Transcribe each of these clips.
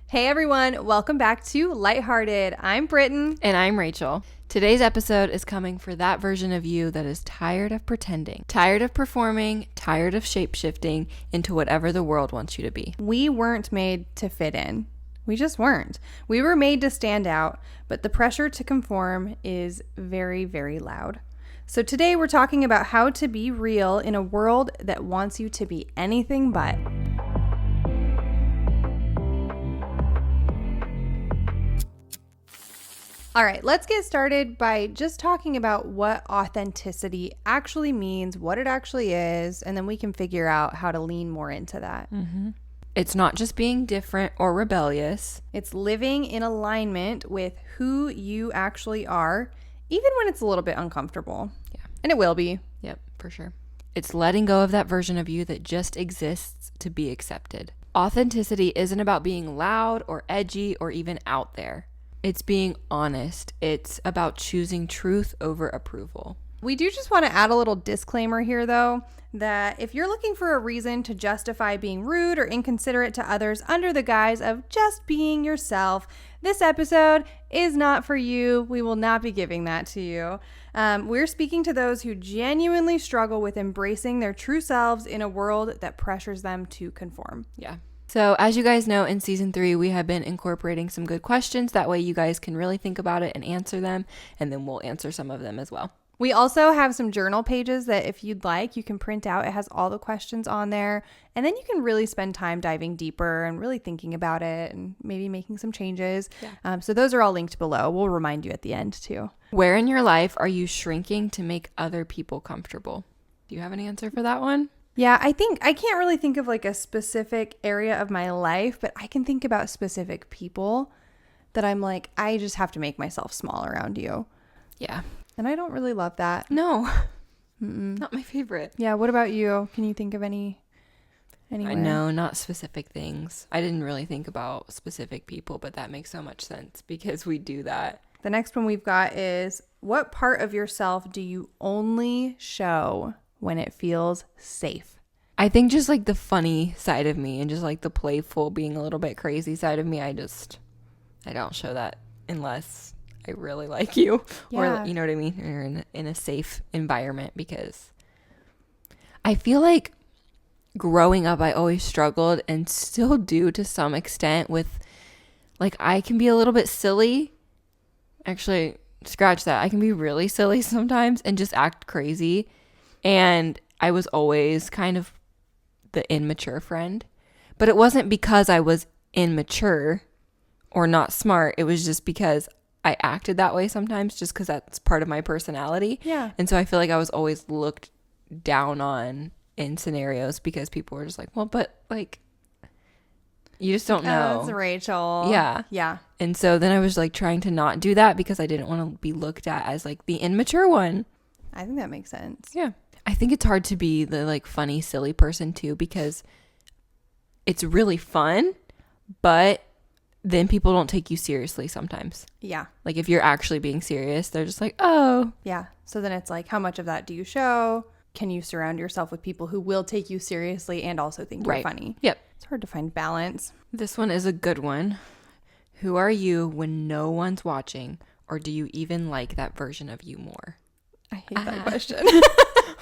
Hey everyone, welcome back to LightHearted. I'm Britton. And I'm Rachel. Today's episode is coming for that version of you that is tired of pretending, tired of performing, tired of shape-shifting into whatever the world wants you to be. We weren't made to fit in. We just weren't. We were made to stand out, but the pressure to conform is very, very loud. So today we're talking about how to be real in a world that wants you to be anything but. All right, let's get started by just talking about what authenticity actually means, what it actually is, and then we can figure out how to lean more into that. It's not just being different or rebellious. It's living in alignment with who you actually are, even when it's a little bit uncomfortable. Yeah. And it will be. Yep, for sure. It's letting go of that version of you that just exists to be accepted. Authenticity isn't about being loud or edgy or even out there. It's being honest. It's about choosing truth over approval. We do just want to add a little disclaimer here, though, that if you're looking for a reason to justify being rude or inconsiderate to others under the guise of just being yourself, this episode is not for you. We will not be giving that to you. We're speaking to those who genuinely struggle with embracing their true selves in a world that pressures them to conform. Yeah. So as you guys know, in season 3, we have been incorporating some good questions. That way you guys can really think about it and answer them, and then we'll answer some of them as well. We also have some journal pages that if you'd like, you can print out. It has all the questions on there, and then you can really spend time diving deeper and really thinking about it and maybe making some changes. Yeah. So those are all linked below. We'll remind you at the end too. Where in your life are you shrinking to make other people comfortable? Do you have an answer for that one? Yeah, I think I can't really think of like a specific area of my life, but I can think about specific people that I'm like, I just have to make myself small around you. Yeah. And I don't really love that. No, not my favorite. Yeah. What about you? Can you think of anywhere? No, not specific things. I didn't really think about specific people, but that makes so much sense because we do that. The next one we've got is, what part of yourself do you only show when it feels safe? I think just like the funny side of me and just like the playful, being a little bit crazy side of me, I don't show that unless I really like you. Yeah. Or, you know what I mean? Or in a safe environment, because I feel like growing up, I always struggled and still do to some extent with, like, I can be a little bit silly. Actually, scratch that. I can be really silly sometimes and just act crazy. And I was always kind of the immature friend. But it wasn't because I was immature or not smart. It was just because I acted that way sometimes, just because that's part of my personality. Yeah. And so I feel like I was always looked down on in scenarios because people were just like, well, but like, you just don't know. That's Rachel. Yeah. Yeah. And so then I was like trying to not do that because I didn't want to be looked at as like the immature one. I think that makes sense. Yeah. I think it's hard to be the like funny, silly person too, because it's really fun, but then people don't take you seriously sometimes. Yeah. Like if you're actually being serious, they're just like, oh. Yeah. So then it's like, how much of that do you show? Can you surround yourself with people who will take you seriously and also think you're funny? Yep. It's hard to find balance. This one is a good one. Who are you when no one's watching, or do you even like that version of you more? I hate that question.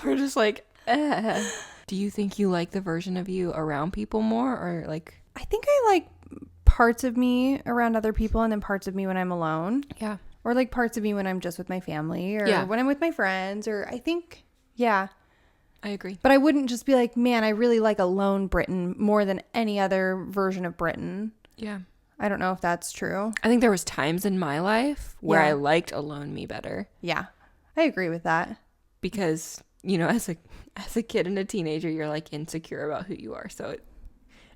We're just like, do you think you like the version of you around people more, or like? I think I like parts of me around other people and then parts of me when I'm alone. Yeah. Or like parts of me when I'm just with my family or Yeah. when I'm with my friends, or I think, yeah. I agree. But I wouldn't just be like, man, I really like alone Britton more than any other version of Britton. Yeah. I don't know if that's true. I think there was times in my life where Yeah. I liked alone me better. Yeah. I agree with that. Because, you know, as a kid and a teenager, you're like insecure about who you are. So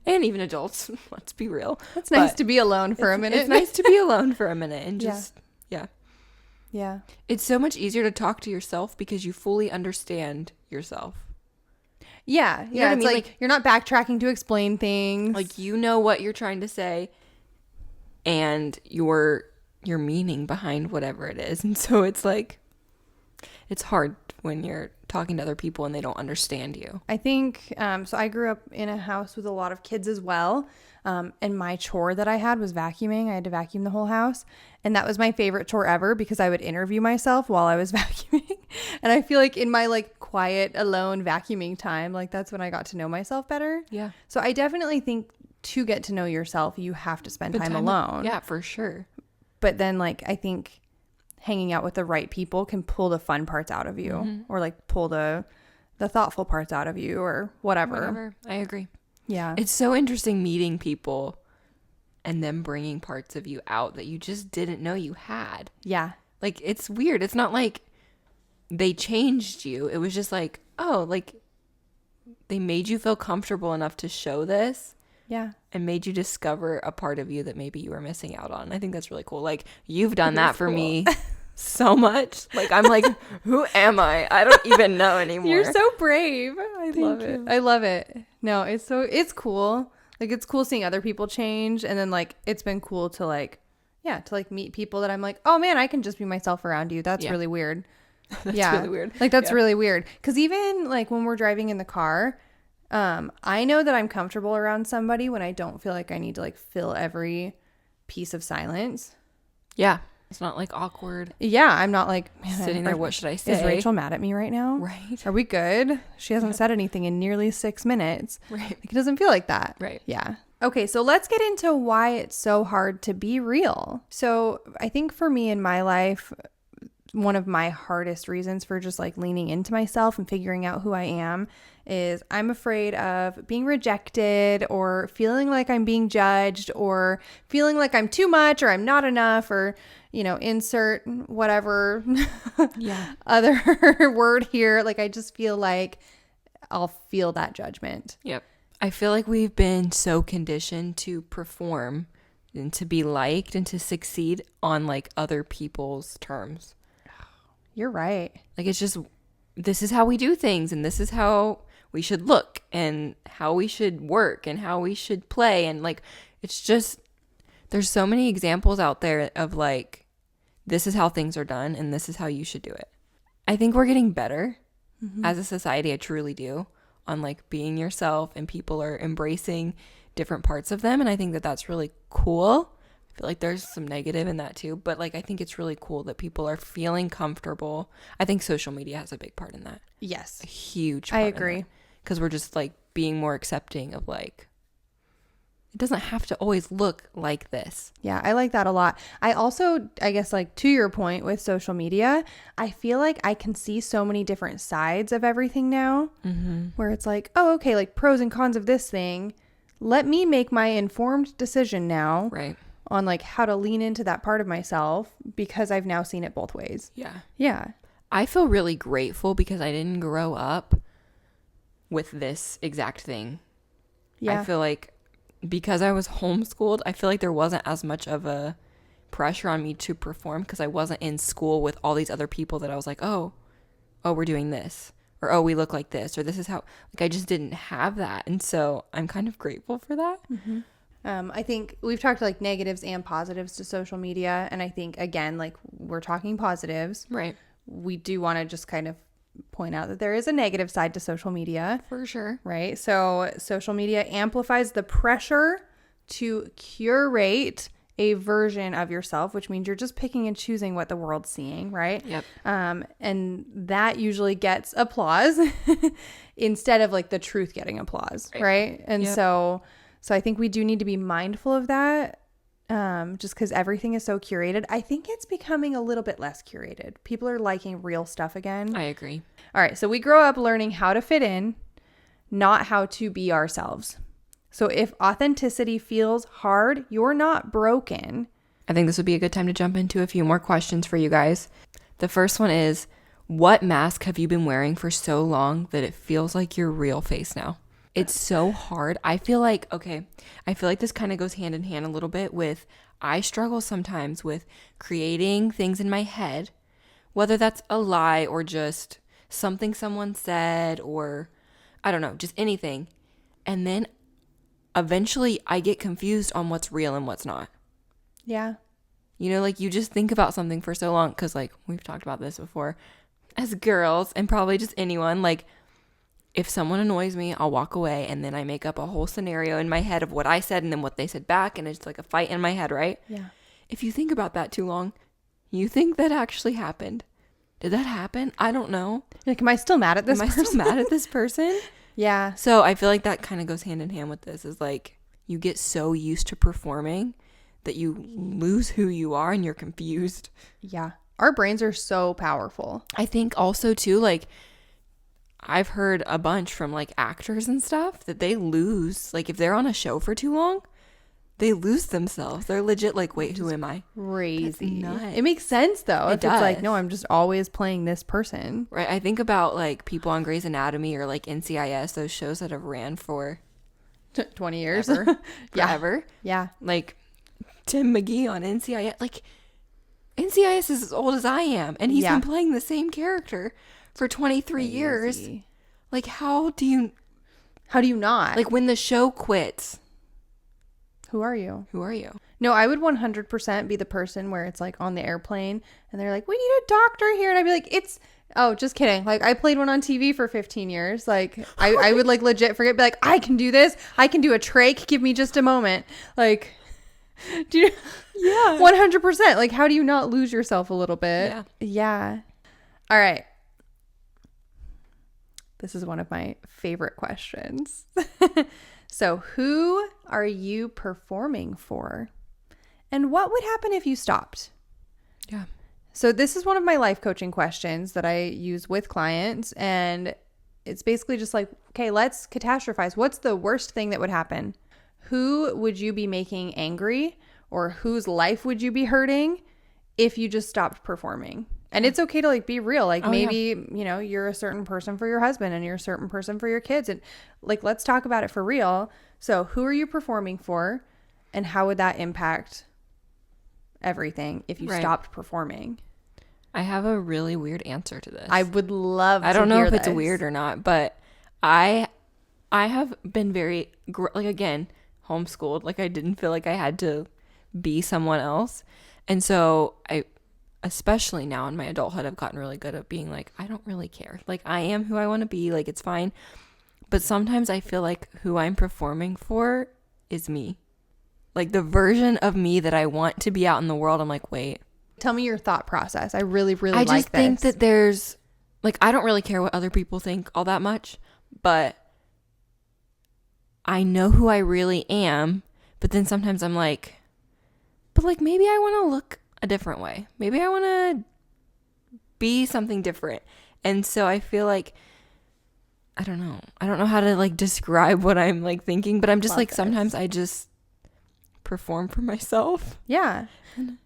and even adults, let's be real. It's nice to be alone for a minute. It's nice to be alone for a minute and just, yeah. Yeah. It's so much easier to talk to yourself because you fully understand yourself. Yeah. You know what I It's mean? like you're not backtracking to explain things. Like, you know what you're trying to say and your meaning behind whatever it is. And so it's like, it's hard when you're talking to other people and they don't understand you. I think, so I grew up in a house with a lot of kids as well. And my chore that I had was vacuuming. I had to vacuum the whole house. And that was my favorite chore ever because I would interview myself while I was vacuuming. And I feel like in my like quiet, alone vacuuming time, like that's when I got to know myself better. Yeah. So I definitely think to get to know yourself, you have to spend time alone. Yeah, for sure. But then like, I think hanging out with the right people can pull the fun parts out of you or like pull the thoughtful parts out of you or whatever. I agree. Yeah. It's so interesting meeting people and them bringing parts of you out that you just didn't know you had. Yeah. Like, it's weird. It's not like they changed you. It was just like, oh, like they made you feel comfortable enough to show this. Yeah. And made you discover a part of you that maybe you were missing out on. I think that's really cool. Like, you've done that for me so much. Like, I'm like, who am I? I don't even know anymore. You're so brave. I love it. I love it. No, it's cool. Like, it's cool seeing other people change. And then, like, it's been cool to, like, meet people that I'm like, oh, man, I can just be myself around you. That's really weird. That's really weird. Like, that's really weird. Because even, like, when we're driving in the car, I know that I'm comfortable around somebody when I don't feel like I need to like fill every piece of silence. Yeah. It's not like awkward. Yeah. I'm not like sitting there. What should I say? Is Rachel mad at me right now? Right. Are we good? She hasn't said anything in nearly 6 minutes. Right. Like, it doesn't feel like that. Right. Yeah. Okay. So let's get into why it's so hard to be real. So I think for me in my life, one of my hardest reasons for just like leaning into myself and figuring out who I am is I'm afraid of being rejected or feeling like I'm being judged or feeling like I'm too much or I'm not enough or, you know, insert whatever other word here. Like, I just feel like I'll feel that judgment. Yep. I feel like we've been so conditioned to perform and to be liked and to succeed on like other people's terms. You're right. Like, it's just, this is how we do things and this is how we should look and how we should work and how we should play. And like, it's just, there's so many examples out there of like, this is how things are done and this is how you should do it. I think we're getting better as a society. I truly do, on like being yourself, and people are embracing different parts of them. And I think that that's really cool. I feel like there's some negative in that too, but like, I think it's really cool that people are feeling comfortable. I think social media has a big part in that. Yes. A huge part. I agree. Because we're just like being more accepting of like, it doesn't have to always look like this. Yeah, I like that a lot. I also, I guess, like to your point with social media, I feel like I can see so many different sides of everything now, where it's like, oh, okay, like pros and cons of this thing. Let me make my informed decision now. Right. On like how to lean into that part of myself because I've now seen it both ways. Yeah. Yeah. I feel really grateful because I didn't grow up with this exact thing. Yeah. I feel like because I was homeschooled, I feel like there wasn't as much of a pressure on me to perform because I wasn't in school with all these other people that I was like, oh, we're doing this, or oh, we look like this, or this is how, like, I just didn't have that. And so I'm kind of grateful for that. Mm-hmm. I think we've talked like negatives and positives to social media. And I think, again, like we're talking positives. Right. We do want to just kind of point out that there is a negative side to social media. For sure. Right. So social media amplifies the pressure to curate a version of yourself, which means you're just picking and choosing what the world's seeing. Right. Yep. And that usually gets applause instead of like the truth getting applause. Right. And so I think we do need to be mindful of that, just because everything is so curated. I think it's becoming a little bit less curated. People are liking real stuff again. I agree. All right. So we grow up learning how to fit in, not how to be ourselves. So if authenticity feels hard, you're not broken. I think this would be a good time to jump into a few more questions for you guys. The first one is, what mask have you been wearing for so long that it feels like your real face now? It's so hard. I feel like this kind of goes hand in hand a little bit with, I struggle sometimes with creating things in my head, whether that's a lie or just something someone said or I don't know, just anything. And then eventually I get confused on what's real and what's not. Yeah. You know, like you just think about something for so long because like we've talked about this before. as girls, and probably just anyone, like, if someone annoys me, I'll walk away, and then I make up a whole scenario in my head of what I said and then what they said back, and it's like a fight in my head, right? Yeah. If you think about that too long, you think that actually happened. Did that happen? I don't know. Like, am I still mad at this person? Am I still mad at this person? Yeah. So I feel like that kind of goes hand in hand with this, is like, you get so used to performing that you lose who you are and you're confused. Yeah. Our brains are so powerful. I think also too, like, I've heard a bunch from like actors and stuff that they lose, like, if they're on a show for too long, they lose themselves. They're legit like, wait, who am I? Crazy. That's nuts. It makes sense though. If does. it's like, no, I'm just always playing this person. Right. I think about like people on Grey's Anatomy or like NCIS, those shows that have ran for 20 years. Ever. Yeah. Forever. Yeah. Like Tim McGee on NCIS. Like, NCIS is as old as I am, and he's been playing the same character for 23 years. Like, how do you not? like, when the show quits, who are you? No, I would 100% be the person where it's like on the airplane and they're like, we need a doctor here. And I'd be like, oh, just kidding. Like, I played one on TV for 15 years. Like, I would like legit forget, be like, I can do this. I can do a trach. Give me just a moment. Like, do you? Yeah. 100%. Like, how do you not lose yourself a little bit? Yeah. All right. This is one of my favorite questions. So, who are you performing for? And what would happen if you stopped? Yeah. So, this is one of my life coaching questions that I use with clients. And it's basically just like, okay, let's catastrophize. What's the worst thing that would happen? Who would you be making angry, or whose life would you be hurting if you just stopped performing? And it's okay to like be real. Like, maybe, you know, you're a certain person for your husband and you're a certain person for your kids. And like, let's talk about it for real. So who are you performing for, and how would that impact everything if you stopped performing? I have a really weird answer to this. I would love to hear I don't know if this. it's weird or not, but I have been very, like, again, homeschooled. Like, I didn't feel like I had to be someone else. And so especially now in my adulthood, I've gotten really good at being like, I don't really care. Like, I am who I want to be. Like, it's fine. But sometimes I feel like who I'm performing for is me. Like, the version of me that I want to be out in the world. I'm like, wait. Tell me your thought process. I really, really I like just think that there's, like, I don't really care what other people think all that much. But I know who I really am. But then sometimes I'm like, but like, maybe I want to look a different way. Maybe I want to be something different. And so I feel like, I don't know how to like describe what I'm like thinking, but I'm just like, sometimes I just perform for myself. Yeah.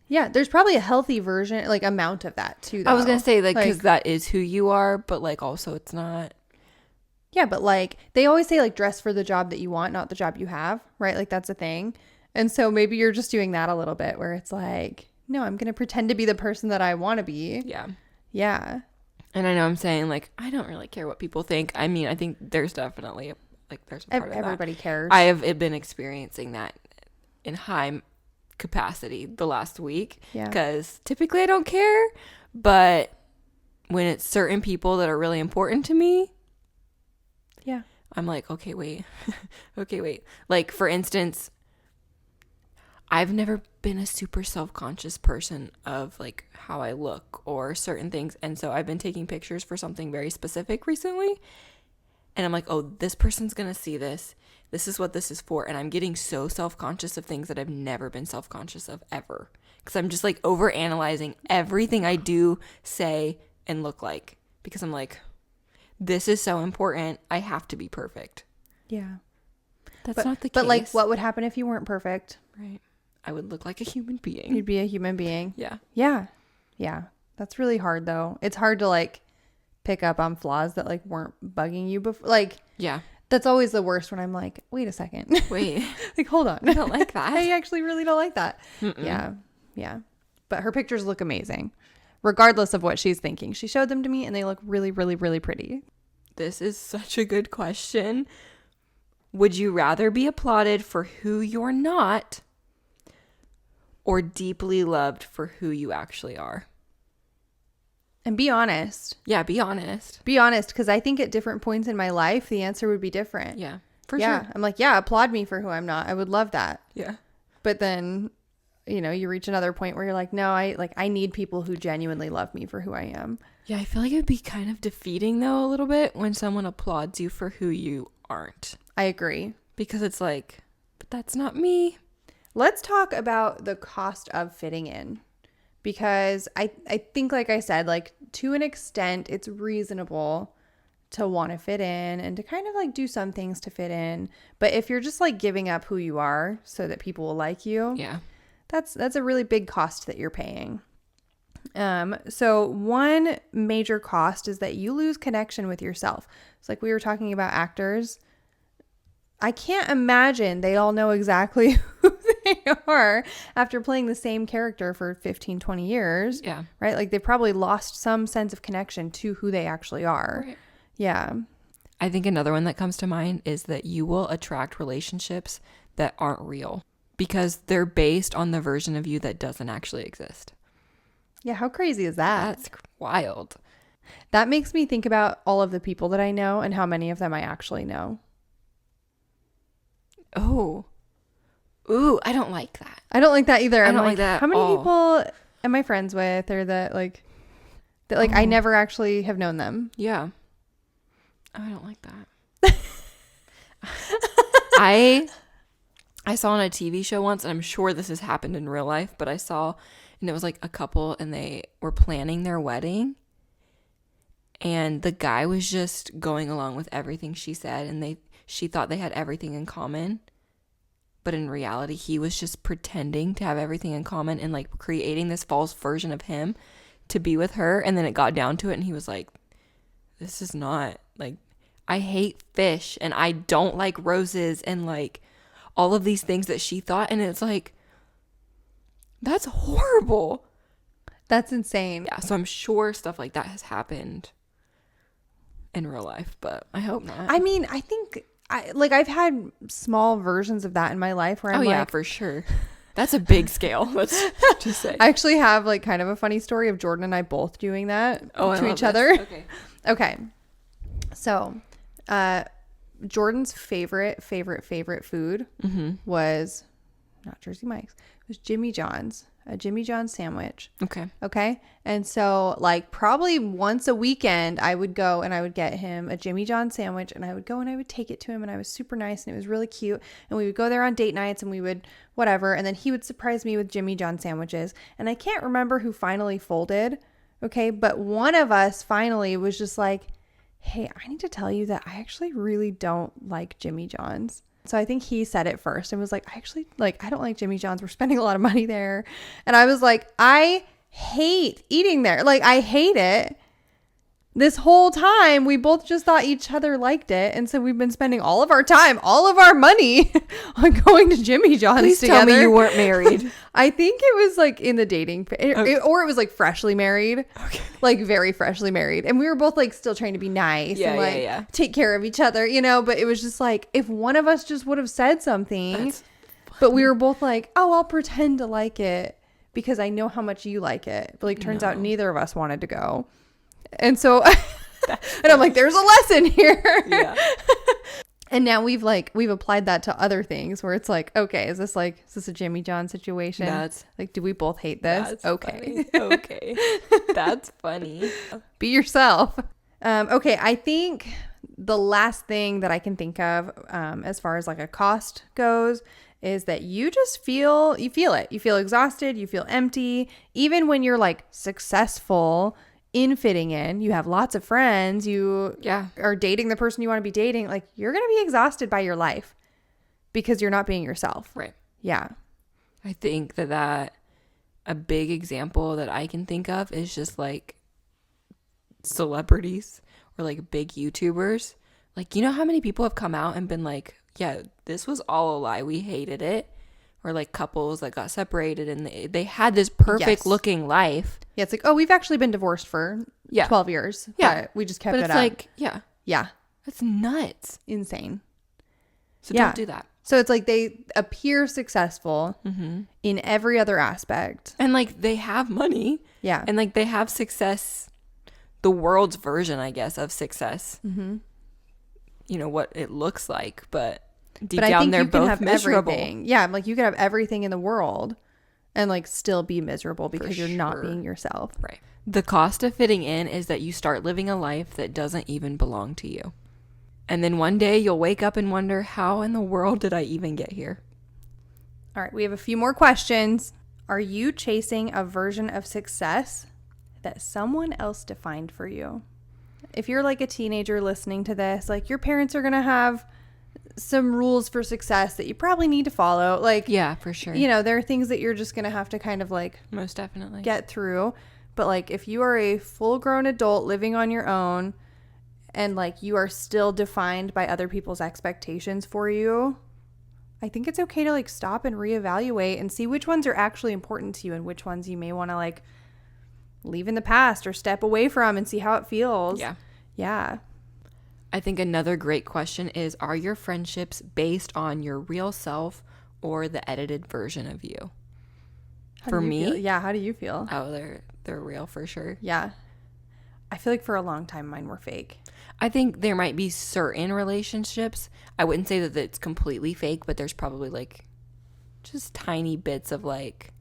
Yeah. There's probably a healthy version, like amount of that too, though. I was going to say, like, because that is who you are, but like also it's not. Yeah. But like, they always say like, dress for the job that you want, not the job you have. Right. Like, that's a thing. And so maybe you're just doing that a little bit, where it's like, no, I'm going to pretend to be the person that I want to be. Yeah. Yeah. And I know I'm saying, like, I don't really care what people think. I mean, I think there's definitely, like, there's a part of that. Everybody cares. I have been experiencing that in high capacity the last week. Yeah. Because typically I don't care. But when it's certain people that are really important to me. Yeah. I'm like, okay, wait. Okay, wait. Like, for instance, I've never been a super self-conscious person of like how I look or certain things. And so I've been taking pictures for something very specific recently. And I'm like, oh, this person's going to see this. This is what this is for. And I'm getting so self-conscious of things that I've never been self-conscious of ever. Because I'm just like over-analyzing everything I do, say, and look like. Because I'm like, this is so important. I have to be perfect. Yeah. That's not the case. But like, what would happen if you weren't perfect? Right. I would look like a human being. You'd be a human being. Yeah. Yeah. Yeah. That's really hard though. It's hard to like pick up on flaws that like weren't bugging you before. Like, yeah. That's always the worst, when I'm like, wait a second. Wait. Like, hold on. I don't like that. I actually really don't like that. Mm-mm. Yeah. Yeah. But her pictures look amazing, regardless of what she's thinking. She showed them to me and they look really, really, really pretty. This is such a good question. Would you rather be applauded for who you're not, or deeply loved for who you actually are? And be honest. Yeah, be honest. Be honest, because I think at different points in my life, the answer would be different. Yeah, for sure. I'm like, yeah, applaud me for who I'm not. I would love that. Yeah. But then, you know, you reach another point where you're like, no, I need people who genuinely love me for who I am. Yeah, I feel like it would be kind of defeating, though, a little bit when someone applauds you for who you aren't. I agree. Because it's like, but that's not me. Let's talk about the cost of fitting in. Because I think, like I said, like to an extent, it's reasonable to want to fit in and to kind of like do some things to fit in. But if you're just like giving up who you are so that people will like you, yeah, that's a really big cost that you're paying. So one major cost is that you lose connection with yourself. It's like we were talking about actors. I can't imagine they all know exactly who they are after playing the same character for 15, 20 years. Yeah. Right? Like they probably lost some sense of connection to who they actually are. Right. Yeah. I think another one that comes to mind is that you will attract relationships that aren't real because they're based on the version of you that doesn't actually exist. Yeah. How crazy is that? That's wild. That makes me think about all of the people that I know and how many of them I actually know. Oh. Ooh, I don't like that. I don't like that either. I I'm don't like like that how many at all. people am I friends with or that I never actually have known them? Yeah. I don't like that. I saw on a TV show once, and I'm sure this has happened in real life, but I saw, and it was like a couple, and they were planning their wedding, and the guy was just going along with everything she said, and she thought they had everything in common, but in reality, he was just pretending to have everything in common and like creating this false version of him to be with her, and then it got down to it, and he was like, this is not, like, I hate fish, and I don't like roses, and like all of these things that she thought, and it's like, that's horrible. That's insane. Yeah, so I'm sure stuff like that has happened in real life, but I hope not. I mean, I think I've had small versions of that in my life where I'm yeah, for sure. That's a big scale. Let's just say. I actually have like kind of a funny story of Jordan and I both doing that to each other. Okay. So, Jordan's favorite food was not Jersey Mike's. It was Jimmy John's, a Jimmy John's sandwich. Okay. And so like probably once a weekend I would go and I would get him a Jimmy John's sandwich and I would go and I would take it to him and I was super nice and it was really cute. And we would go there on date nights and we would whatever. And then he would surprise me with Jimmy John's sandwiches. And I can't remember who finally folded. Okay. But one of us finally was just like, hey, I need to tell you that I actually really don't like Jimmy John's. So I think he said it first and was like, I don't like Jimmy John's. We're spending a lot of money there. And I was like, I hate eating there. Like, I hate it. This whole time, we both just thought each other liked it. And so we've been spending all of our time, all of our money on going to Jimmy John's Please together. tell me you weren't married. I think it was like in the dating, or it was like freshly married, like very freshly married. And we were both like still trying to be nice and like take care of each other, you know, but it was just like, if one of us just would have said something, but we were both like, oh, I'll pretend to like it because I know how much you like it. But like, turns out neither of us wanted to go. And so, and I'm like, there's a lesson here. Yeah. And now we've applied that to other things where it's like, okay, is this a Jimmy John situation? That's like, do we both hate this? Okay. Funny. Okay. That's funny. Be yourself. Okay. I think the last thing that I can think of, as far as like a cost goes, is that you just feel it. You feel exhausted. You feel empty. Even when you're like successful in fitting in, you have lots of friends, you are dating the person you want to be dating, like you're going to be exhausted by your life because you're not being yourself. Right. Yeah. I think that a big example that I can think of is just like celebrities or like big YouTubers. Like, you know how many people have come out and been like, yeah, this was all a lie. We hated it. Or like couples that got separated and they had this perfect looking life. Yeah, it's like, oh, we've actually been divorced for 12 years. Yeah. But we just kept it up. But it's like, yeah. That's nuts. Insane. So don't do that. So it's like they appear successful in every other aspect. And like they have money. Yeah. And like they have success the world's version, I guess, of success. Mm-hmm. You know, what it looks like, but deep But I down think they're you can both have miserable. everything. Yeah, like you could have everything in the world and like still be miserable because you're not sure. being yourself. Right. The cost of fitting in is that you start living a life that doesn't even belong to you. And then one day you'll wake up and wonder, how in the world did I even get here? All right, we have a few more questions. Are you chasing a version of success that someone else defined for you? If you're like a teenager listening to this, like your parents are going to have some rules for success that you probably need to follow. Like, Yeah, for sure. you know, there are things that you're just going to have to kind of like Most definitely. get through. But like if you are a full grown adult living on your own and like you are still defined by other people's expectations for you, I think it's okay to like stop and reevaluate and see which ones are actually important to you and which ones you may want to like leave in the past or step away from and see how it feels. Yeah. Yeah. I think another great question is, are your friendships based on your real self or the edited version of you? For me? Yeah, how do you feel? Oh, they're real for sure. Yeah. I feel like for a long time mine were fake. I think there might be certain relationships. I wouldn't say that it's completely fake, but there's probably like just tiny bits of like,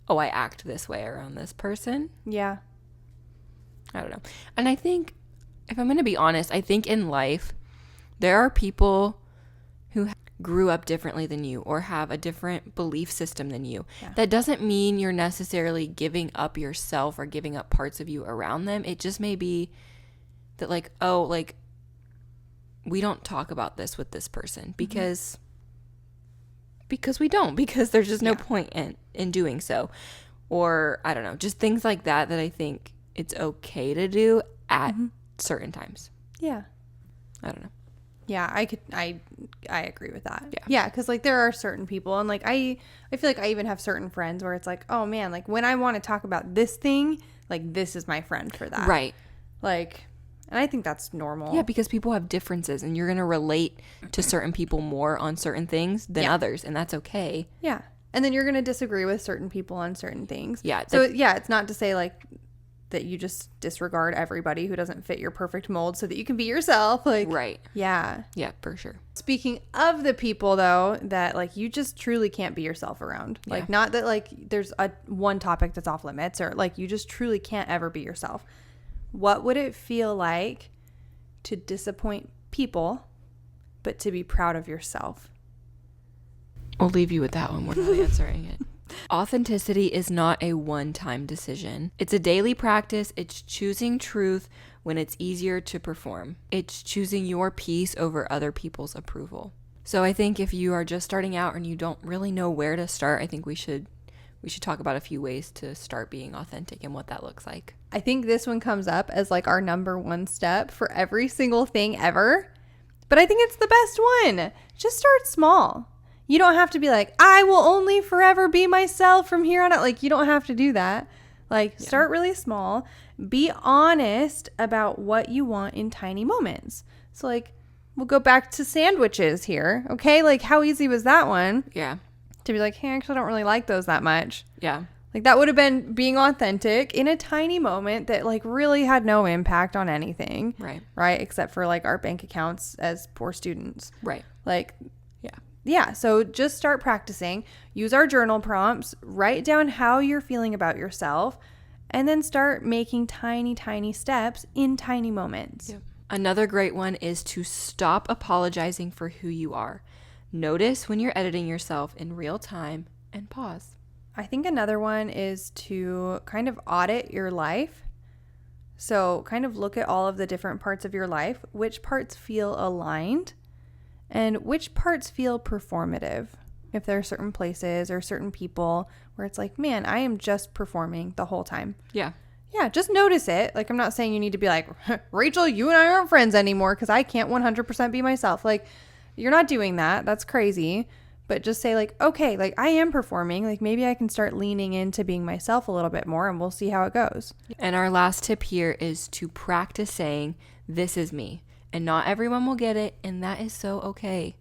oh, I act this way around this person. Yeah. I don't know. And I think, if I'm going to be honest, I think in life there are people who grew up differently than you or have a different belief system than you. Yeah. That doesn't mean you're necessarily giving up yourself or giving up parts of you around them. It just may be that like, oh, like we don't talk about this with this person because we don't, because there's just no point in doing so. Or I don't know, just things like that I think it's okay to do at certain times. Yeah. I don't know. Yeah, I agree with that. Yeah. Yeah, because like there are certain people and like I feel like I even have certain friends where it's like, oh man, like when I want to talk about this thing, like this is my friend for that. Right. Like, and I think that's normal. Yeah, because people have differences and you're going to relate to certain people more on certain things than others, and that's okay. Yeah. And then you're going to disagree with certain people on certain things. Yeah. So yeah, it's not to say like that you just disregard everybody who doesn't fit your perfect mold so that you can be yourself. Like, right. Yeah. Yeah, for sure. Speaking of the people though, that like you just truly can't be yourself around. Yeah. Like not that like there's one topic that's off limits or like you just truly can't ever be yourself. What would it feel like to disappoint people, but to be proud of yourself? I'll leave you with that one. We're not answering it. Authenticity is not a one-time decision. It's a daily practice. It's choosing truth when it's easier to perform. It's choosing your peace over other people's approval. So I think if you are just starting out and you don't really know where to start, I think we should talk about a few ways to start being authentic and what that looks like. I think this one comes up as like our number one step for every single thing ever. But I think it's the best one. Just start small. You don't have to be like, I will only forever be myself from here on out. Like, you don't have to do that. Like, start really small. Be honest about what you want in tiny moments. So, like, we'll go back to sandwiches here. Okay? Like, how easy was that one? Yeah. To be like, hey, I actually don't really like those that much. Yeah. Like, that would have been being authentic in a tiny moment that, like, really had no impact on anything. Right. Right? Except for, like, our bank accounts as poor students. Right. Like, yeah, so just start practicing. Use our journal prompts. Write down how you're feeling about yourself. And then start making tiny, tiny steps in tiny moments. Yep. Another great one is to stop apologizing for who you are. Notice when you're editing yourself in real time and pause. I think another one is to kind of audit your life. So kind of look at all of the different parts of your life. Which parts feel aligned? And which parts feel performative? If there are certain places or certain people where it's like, man, I am just performing the whole time. Yeah. Yeah, just notice it. Like, I'm not saying you need to be like, Rachel, you and I aren't friends anymore because I can't 100% be myself. Like, you're not doing that. That's crazy. But just say like, okay, like I am performing. Like maybe I can start leaning into being myself a little bit more and we'll see how it goes. And our last tip here is to practice saying, this is me. And not everyone will get it, and that is so okay.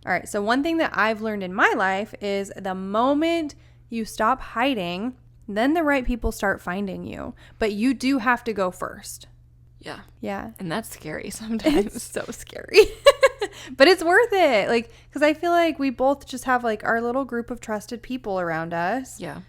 All right, so one thing that I've learned in my life is the moment you stop hiding Then the right people start finding you. But you do have to go first. Yeah. Yeah. And that's scary sometimes. It's so scary. But it's worth it. Like, because I feel like we both just have like our little group of trusted people around us. Yeah.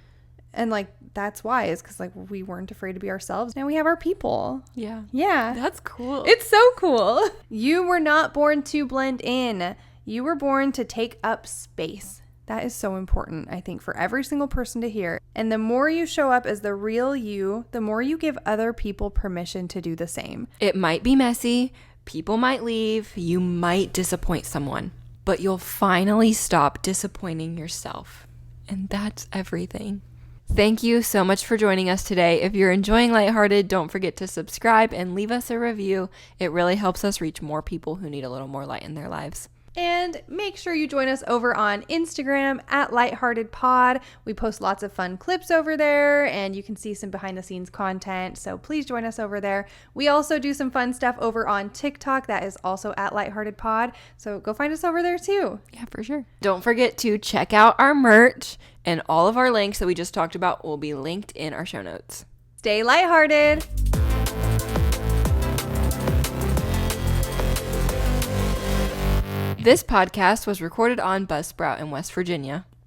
And like, that's why, is because like we weren't afraid to be ourselves. Now we have our people. Yeah. Yeah. That's cool. It's so cool. You were not born to blend in. You were born to take up space. That is so important, I think, for every single person to hear. And the more you show up as the real you, the more you give other people permission to do the same. It might be messy. People might leave. You might disappoint someone. But you'll finally stop disappointing yourself. And that's everything. Thank you so much for joining us today. If you're enjoying Lighthearted, don't forget to subscribe and leave us a review. It really helps us reach more people who need a little more light in their lives. And make sure you join us over on Instagram at LightHeartedPod. We post lots of fun clips over there, and you can see some behind the scenes content. So please join us over there. We also do some fun stuff over on TikTok. That is also at LightHeartedPod. So go find us over there too. Yeah, for sure. Don't forget to check out our merch, and all of our links that we just talked about will be linked in our show notes. Stay lighthearted. This podcast was recorded on Buzzsprout in West Virginia.